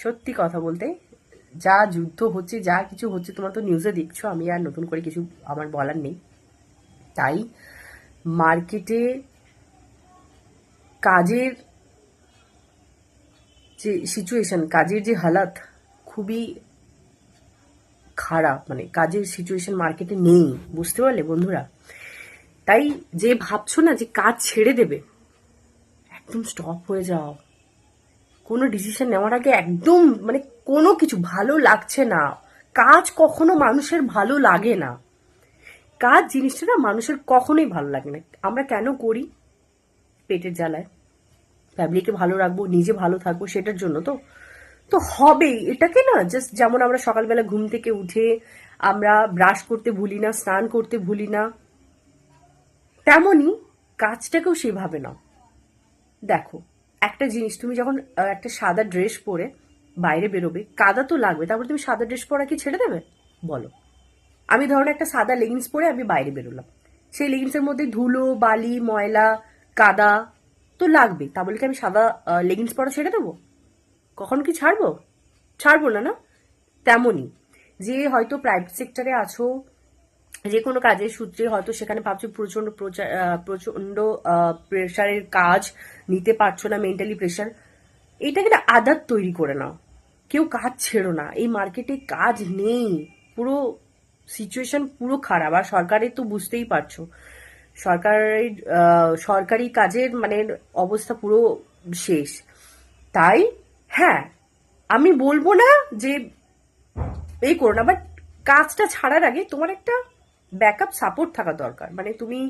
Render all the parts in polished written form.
সত্যি কথা বলতে যা যুদ্ধ হচ্ছে, যা কিছু হচ্ছে, তোমরা তো নিউজে দেখছো, আমি আর নতুন করে কিছু আমার বলার নেই। তাই মার্কেটে কাজের যে সিচুয়েশন, কাজের যে হালাত খুবই খারাপ, মানে কাজের সিচুয়েশন মার্কেটে নেই, বুঝতে পারলে বন্ধুরা? তাই যে ভাবছো না যে কাজ ছেড়ে দেবে, একদম স্টপ হয়ে যাও। কোনো ডিসিশন নেওয়ার আগে একদম মানে কোনো কিছু ভালো লাগছে না, কাজ কখনো মানুষের ভালো লাগে না। কাজ জিনিসটা না মানুষের কখনোই ভালো লাগে না। আমরা কেন করি? পেটের জ্বালায়, ফ্যামিলিকে ভালো রাখবো, নিজে ভালো থাকবো, সেটার জন্য তো। তো হবেই, এটাকে না জাস্ট যেমন আমরা সকালবেলা ঘুম থেকে উঠে আমরা ব্রাশ করতে ভুলি না, স্নান করতে ভুলি না, তেমনই কাজটাকেও সেভাবে না। দেখো, একটা জিনিস, তুমি যখন একটা সাদা ড্রেস পরে বাইরে বেরোবে, কাদা তো লাগবে, তারপর তুমি সাদা ড্রেস পরা কি ছেড়ে দেবে? বলো। আমি ধরুন একটা সাদা লেগিংস পরে আমি বাইরে বেরোলাম, সেই লেগিংসের মধ্যে ধুলো, বালি, ময়লা, কাদা তো লাগবে, তা বলে কি আমি সাদা লেগিংস পরা ছেড়ে দেবো? কখন কি ছাড়বো? ছাড়বো না, না? তেমনই, যে হয়তো প্রাইভেট সেক্টরে আছো, যে কোনো কাজের সূত্রে হয়তো সেখানে ভাবছো প্রচন্ড প্রচন্ড প্রেশারের কাজ নিতে পারছো না, মেন্টালি প্রেশার, এইটাকে না আদাত তৈরি করে নাও। কেউ কাজ ছেড়ো না, এই মার্কেটে কাজ নেই, পুরো সিচুয়েশন পুরো খারাপ। আর সরকারের তো বুঝতেই পারছো, সরকারের সরকারি কাজের মানে অবস্থা পুরো শেষ। তাই হ্যাঁ, আমি বলবো না যে এই করো না, বাট কাজটা ছাড়ার আগে তোমার একটা ব্যাকআপ সাপোর্ট থাকা দরকার। মানে তুমি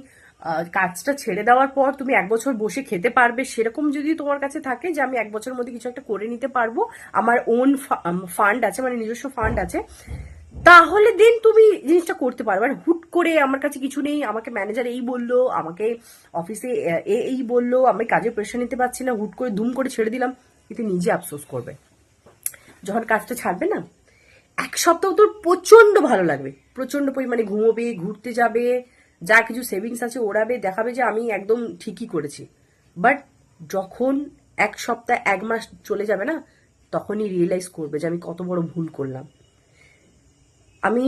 কাজটা ছেড়ে দেওয়ার পর তুমি 1 বছর বসে খেতে পারবে, সেরকম যদি তোমার কাছে থাকে যে আমি 1 বছরের মধ্যে কিছু একটা করে নিতে পারবো, আমার ওন ফান্ড আছে, মানে নিজস্ব ফান্ড আছে, তাহলে দিন তুমি জিনিসটা করতে পারো। আর হুট করে আমার কাছে কিছু নেই, আমাকে ম্যানেজার এই বললো, আমাকে অফিসে এই বললো, আমি কাজে প্রেশার নিতে পারছি না, হুট করে ধুম করে ছেড়ে দিলাম, এতে নিজে আফসোস করবে। যখন কাজটা ছাড়বে না, 1 সপ্তাহ তোর প্রচন্ড ভালো লাগবে, প্রচন্ড পরিমাণে ঘুমোবে, ঘুরতে যাবে, যা কিছু সেভিংস আছে ওড়াবে, দেখাবে যে আমি একদম ঠিকই করেছি। বাট যখন 1 সপ্তাহ 1 মাস চলে যাবে না, তখনই রিয়েলাইজ করবে যে আমি কত বড় ভুল করলাম। আমি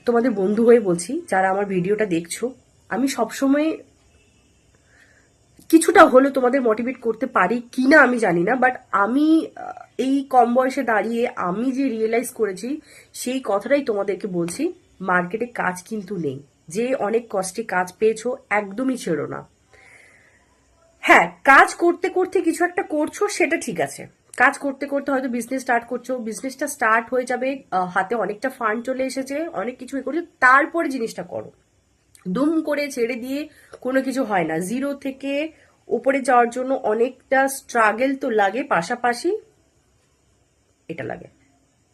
তোমাদের বন্ধু হয়ে বলছি, যারা আমার ভিডিওটা দেখছো, আমি সবসময় কিছুটা হলেও তোমাদের মোটিভেট করতে পারি কি না আমি জানি না, বাট আমি এই কম বয়সে দাঁড়িয়ে আমি যে রিয়েলাইজ করেছি সেই কথাটাই তোমাদেরকে বলছি। মার্কেটে কাজ কিন্তু নেই, যে অনেক কষ্টে কাজ পেয়েছো একদমই ছেড়ো না। হ্যাঁ, কাজ করতে করতে কিছু একটা করছো সেটা ঠিক আছে, কাজ করতে করতে হয়তো বিজনেস স্টার্ট করছো, বিজনেসটা স্টার্ট হয়ে যাবে, হাতে অনেকটা ফান্ড চলে এসেছে, অনেক কিছু করছো, তারপরে জিনিসটা করো। দুম করে ছেড়ে দিয়ে কোনো কিছু হয় না। জিরো থেকে উপরে যাওয়ার জন্য অনেকটা স্ট্রাগল তো লাগে, পাশাপাশি এটা লাগে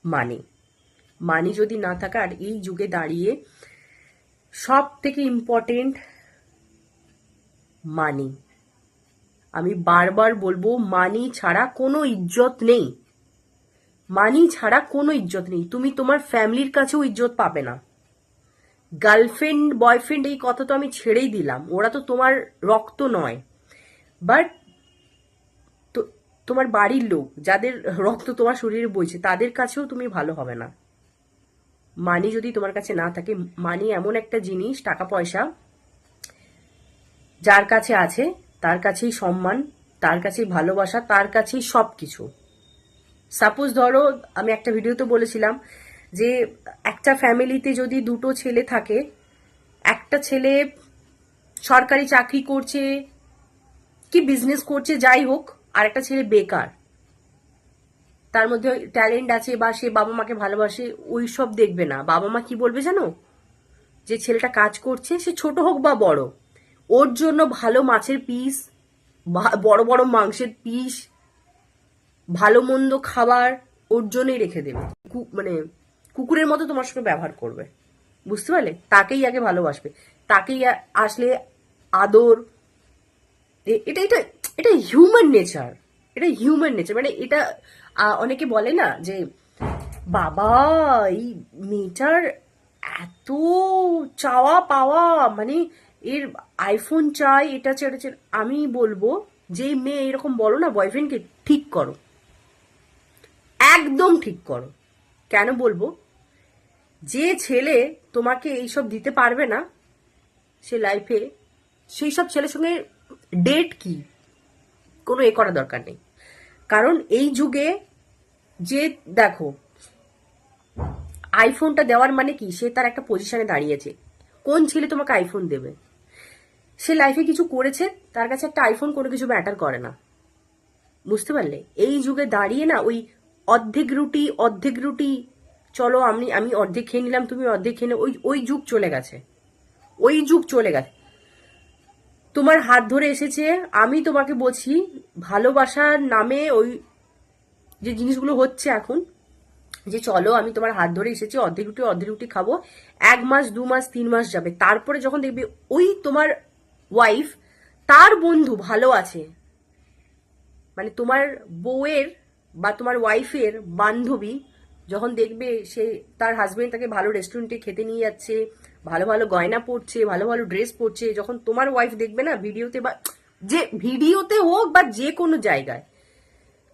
মানি। মানি যদি না থাকে, আর এই যুগে দাঁড়িয়ে সব থেকে ইম্পর্টেন্ট মানি। আমি বারবার বলবো, মানি ছাড়া কোনো ইজ্জত নেই, মানি ছাড়া কোনো ইজ্জত নেই। তুমি তোমার ফ্যামিলির কাছেও ইজ্জত পাবে না। গার্লফ্রেন্ড বয়ফ্রেন্ড এই কথা তো আমি ছেড়েই দিলাম, ওরা তো তোমার রক্ত নয়, বাট তোমার বাড়ির লোক যাদের রক্ত তোমার শরীরে বইছে, তাদের কাছেও তুমি ভালো হবে না। মানি যদি তোমার কাছে না থাকে, মানি এমন একটা জিনিস, টাকা পয়সা যার কাছে আছে তার কাছেই সম্মান, তার কাছেই ভালোবাসা, তার কাছেই সব কিছু। সাপোজ ধরো, আমি একটা ভিডিওতে বলেছিলাম যে একটা ফ্যামিলিতে যদি দুটো ছেলে থাকে, একটা ছেলে সরকারি চাকরি করছে কি বিজনেস করছে যাই হোক, আর একটা ছেলে বেকার, তার মধ্যে ট্যালেন্ট আছে বা সে বাবা মাকে ভালোবাসে, ওই সব দেখবে না। বাবা মা কি বলবে জানো? যে ছেলেটা কাজ করছে, সে ছোট হোক বা বড়, ওর জন্য ভালো মাছের পিস, বড় বড় মাংসের পিস, ভালো মন্দ খাবার ওর জন্যই রেখে দেবে। মানে কুকুরের মতো তোমার সঙ্গে ব্যবহার করবে, বুঝতে পারলে? তাকেই আগে ভালোবাসবে, তাকেই আসলে আদর। এটা এটা এটা হিউম্যান নেচার, এটা হিউম্যান নেচার। মানে এটা অনেকে বলে না যে বাবা এই মেয়েটার এত চাওয়া পাওয়া, মানে এর আইফোন চাই, এটা চাই, এটা চাই। আমি বলবো, যে মেয়ে এরকম বলো না, বয়ফ্রেন্ডকে ঠিক করো, একদম ঠিক করো। কেন বলবো, যে ছেলে তোমাকে এইসব দিতে পারবে না সে লাইফে, সেই সব ছেলের সঙ্গে ডেট কি কোনো করা দরকার নেই। কারণ এই যুগে যে দেখো, আইফোনটা দেওয়ার মানে কি, সে তার একটা পজিশনে দাঁড়িয়েছে। কোন ছেলে তোমাকে আইফোন দেবে? সে লাইফে কিছু করেছে, তার কাছে একটা আইফোন কোনো কিছু ম্যাটার করে না। বুঝতে পারলে? এই যুগে দাঁড়িয়ে না ওই অর্ধেক রুটি চলো আমি অর্ধেক খেয়ে নিলাম, তুমি অর্ধেক খেয়ে ওই ওই যুগ চলে গেছে। ওই যুগ চলে গেছে। তোমার হাত ধরে এসেছে, আমি তোমাকে বলছি ভালোবাসার নামে ওই যে জিনিসগুলো হচ্ছে এখন, যে চলো আমি তোমার হাত ধরে এসেছি, অর্ধেক রুটি খাবো, 1 মাস 2 মাস 3 মাস যাবে, তারপরে যখন দেখবে ওই তোমার ওয়াইফ তার বন্ধু ভালো আছে, মানে তোমার বউয়ের বা তোমার ওয়াইফের বান্ধবী যখন দেখবে সে তার হাজবেন্ড তাকে ভালো রেস্টুরেন্টে খেতে নিয়ে যাচ্ছে, ভালো ভালো গয়না পরছে, ভালো ভালো ড্রেস পরছে, যখন তোমার ওয়াইফ দেখবে না ভিডিওতে, বা যে ভিডিওতে হোক বা যে কোনো জায়গায়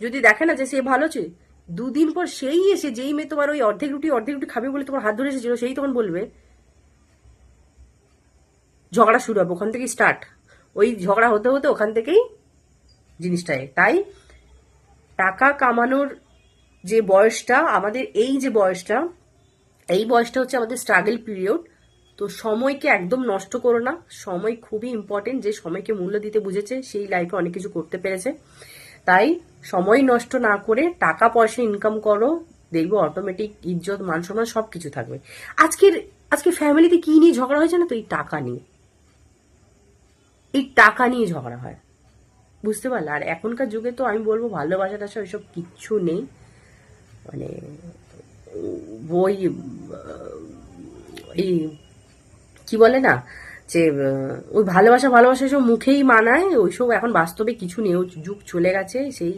যদি দেখে না যে সে ভালো আছে, 2 দিন পর সেই এসে, যেই মেয়ে তোমার ওই অর্ধেক রুটি খাবে বলে তোমার হাত ধরে এসেছিল, সেই তখন বলবে, ঝগড়া শুরু হবে ওখান থেকেই স্টার্ট। ওই ঝগড়া হতে হতে ওখান থেকেই জিনিসটাই। তাই টাকা কামানোর যে বয়সটা আমাদের, এই যে বয়সটা, এই বয়সটা হচ্ছে আমাদের স্ট্রাগল পিরিয়ড। তো সময়কে একদম নষ্ট করো না। সময় খুবই ইম্পর্টেন্ট। যে সময়কে মূল্য দিতে বুঝেছে সেই লাইফে অনেক কিছু করতে পেরেছে। তাই সময় নষ্ট না করে টাকা পয়সা ইনকাম করো, দেখবো অটোমেটিক ইজ্জত মান সম্মান সবকিছু থাকবে। আজকে ফ্যামিলিতে কি নিয়ে ঝগড়া হয়েছে না, তো এই টাকা নিয়ে, এই টাকা নিয়ে ঝগড়া হয়। বুঝতে পারলে? আর এখনকার যুগে তো আমি বলবো ভালোবাসা টাসা ওইসব কিচ্ছু নেই। মানে ওই এই কি বলে না, যে ওই ভালোবাসা সব মুখেই মানায়, ওইসব এখন বাস্তবে কিছু নেই। ওই যুগ চলে গেছে। সেই